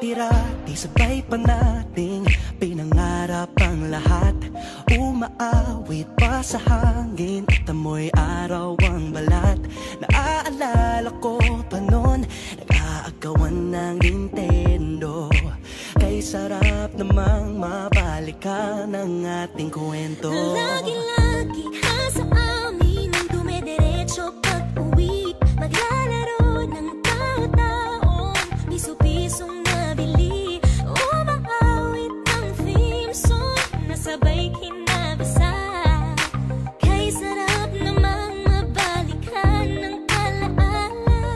Dati-rati sabay pa nating pinangarap ang lahat. Umaawit pa sa hangin at amoy araw ang balat. Naaalala ko pa noon, nag-aagawan ng Nintendo. Kay sarap namang mabalikan ang ating kwento. Lagi-lagi ka sa amin ang dumidiretso pag-uwi. Maglalaro ng tao-taong piso-pisong nabili. Umaawit ng theme song na sabay kinabasa. Kay sarap namang mabalikan ng alaala.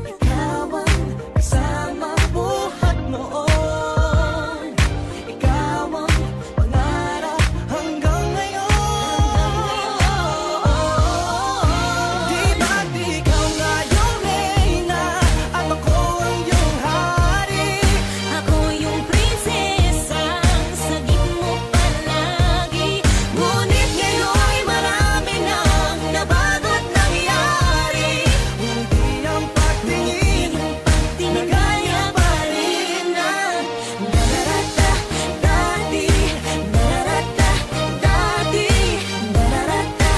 Ikaw ang kasama buhat noon. Ikaw ang pangarap hanggang ngayon. Di ba't ikaw nga yung reyna at ako ang iyong hari? Ako yung prinsesa, sagip mo palagi. Ngunit ngayon'y marami nang nabago't nangyari. Hindi ang pagtingin na gaya pa rin ng nararata dati. Nararata dati. Nararata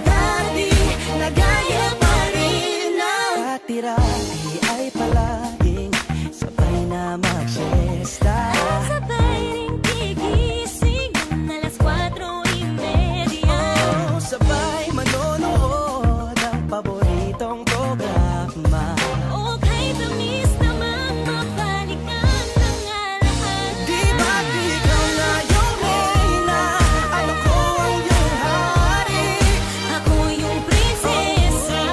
dati. Na gaya pa rin ng dati-rati ay palaging sabay na mag-siesta. Sabay ring gigising ng alas 4:30. Oh, sabay manonood ng paboritong programa. O kay tamis namang mabalikan ng alaala. Di ba't ikaw na yung reyna at ako ang iyong hari? Ako yung prinsesa,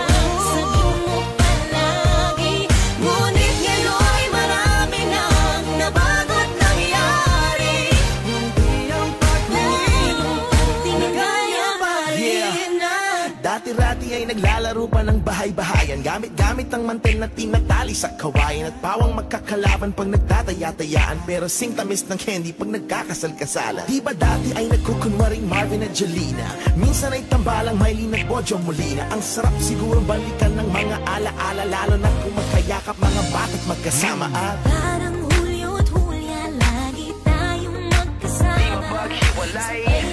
sagip mo palagi. Ngunit ngayon'y marami nang nabago't nangyari. Hindi ang pagtingin na gaya pa rin ng Dati-rati ay naglalaro pa ng bahay-bahayan. Gamit-gamit ang mantel na tinatali sa kawayan. At pawang magkakalaban pag nagtataya-tayaan. Pero sing tamis ng candy pag nagkakasal-kasalan. Di ba dati ay nagkukunwaring Marvin at Jelena? Minsan ay tambalang Mylene at Bojo Molina. Ang sarap siguro balikan ng mga ala-ala. Lalo na kung magkayakap mga bata't magkasama. At Parang Hulyo at Hulya, lagi tayong magkasama. maghiwalay.